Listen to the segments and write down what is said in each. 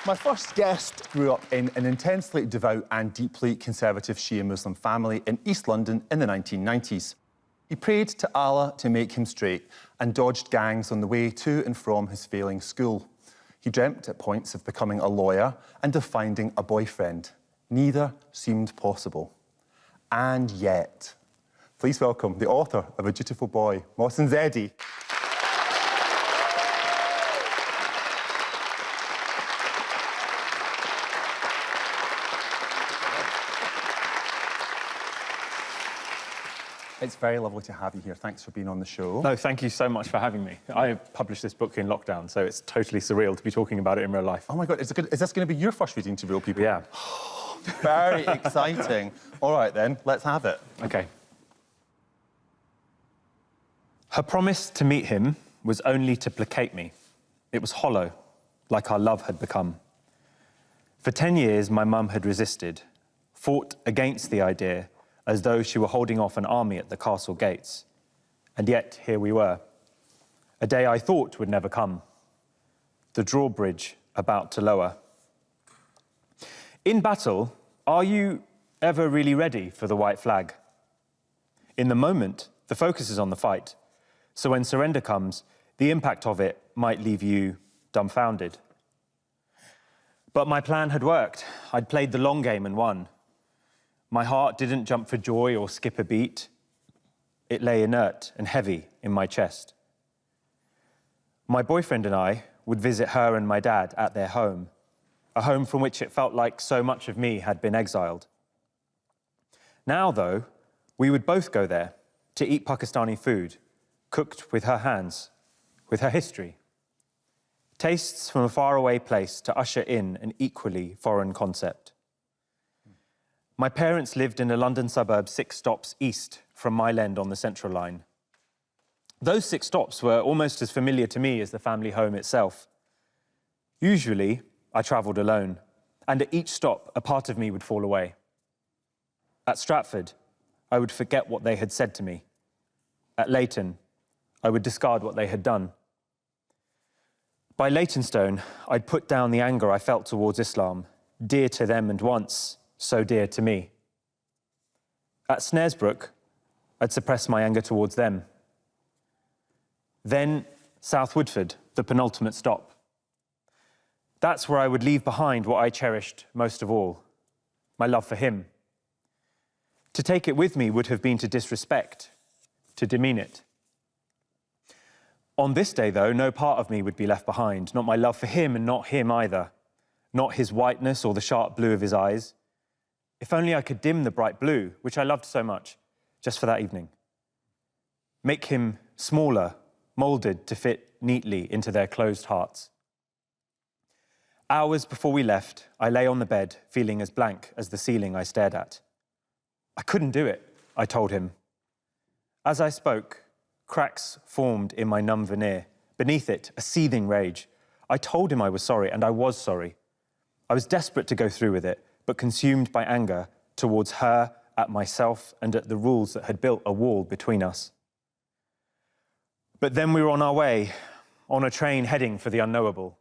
My first guest grew up in an intensely devout and deeply conservative Shia Muslim family in East London in the 1990s. He prayed to Allah to make him straight and dodged gangs on the way to and from his failing school. He dreamt at points of becoming a lawyer and of finding a boyfriend. Neither seemed possible. And yet, please welcome the author of A Dutiful Boy, Mohsin Zaidi. It's very lovely to have you here. Thanks for being on the show. No, thank you so much for having me. I published this book in lockdown, so it's totally surreal to be talking about it in real life. Oh my God, is this going to be your first reading to real people? Yeah. Very exciting. All right then, let's have it. OK. Her promise to meet him was only to placate me. It was hollow, like our love had become. For 10 years, my mum had resisted, fought against the idea, as though she were holding off an army at the castle gates. And yet, here we were. A day I thought would never come. The drawbridge about to lower. In battle, are you ever really ready for the white flag? In the moment, the focus is on the fight. So when surrender comes, the impact of it might leave you dumbfounded. But my plan had worked. I'd played the long game and won. My heart didn't jump for joy or skip a beat. It lay inert and heavy in my chest. My boyfriend and I would visit her and my dad at their home, a home from which it felt like so much of me had been exiled. Now, though, we would both go there to eat Pakistani food, cooked with her hands, with her history. Tastes from a faraway place to usher in an equally foreign concept. My parents lived in a London suburb 6 stops east from Mile End on the Central Line. Those 6 stops were almost as familiar to me as the family home itself. Usually, I travelled alone, and at each stop, a part of me would fall away. At Stratford, I would forget what they had said to me. At Leighton, I would discard what they had done. By Leytonstone, I'd put down the anger I felt towards Islam, dear to them and once so dear to me. At Snaresbrook, I'd suppress my anger towards them. Then South Woodford, the penultimate stop. That's where I would leave behind what I cherished most of all, my love for him. To take it with me would have been to disrespect, to demean it. On this day, though, no part of me would be left behind, not my love for him and not him either, not his whiteness or the sharp blue of his eyes. If only I could dim the bright blue, which I loved so much, just for that evening. Make him smaller, moulded to fit neatly into their closed hearts. Hours before we left, I lay on the bed, feeling as blank as the ceiling I stared at. I couldn't do it, I told him. As I spoke, cracks formed in my numb veneer. Beneath it, a seething rage. I told him I was sorry, and I was sorry. I was desperate to go through with it, but consumed by anger towards her, at myself, and at the rules that had built a wall between us. But then we were on our way, on a train heading for the unknowable.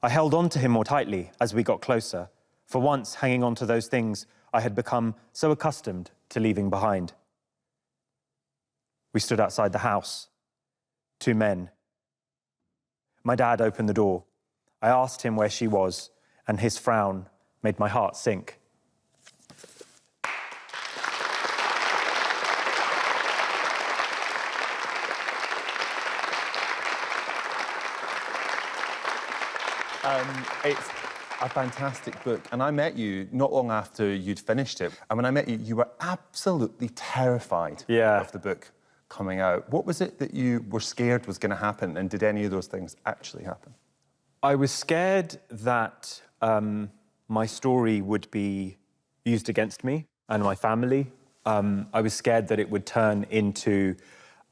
I held on to him more tightly as we got closer, for once hanging on to those things I had become so accustomed to leaving behind. We stood outside the house, 2 men. My dad opened the door. I asked him where she was, and his frown made my heart sink. It's a fantastic book, and I met you not long after you'd finished it. And when I met you, you were absolutely terrified of the book coming out. What was it that you were scared was going to happen, and did any of those things actually happen? I was scared that my story would be used against me and my family. I was scared that it would turn into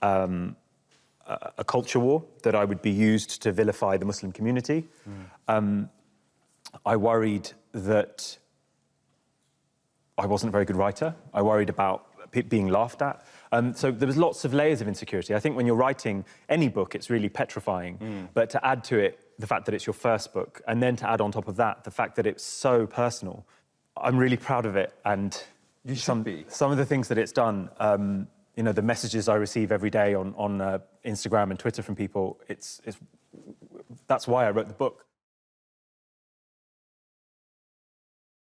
a culture war, that I would be used to vilify the Muslim community. I worried that I wasn't a very good writer. I worried about being laughed at. So there was lots of layers of insecurity. I think when you're writing any book, it's really petrifying. But to add to it the fact that it's your first book, and then to add on top of that, the fact that it's so personal. I'm really proud of it, and you should be. Some of the things that it's done, you know, the messages I receive every day on Instagram and Twitter from people, that's why I wrote the book.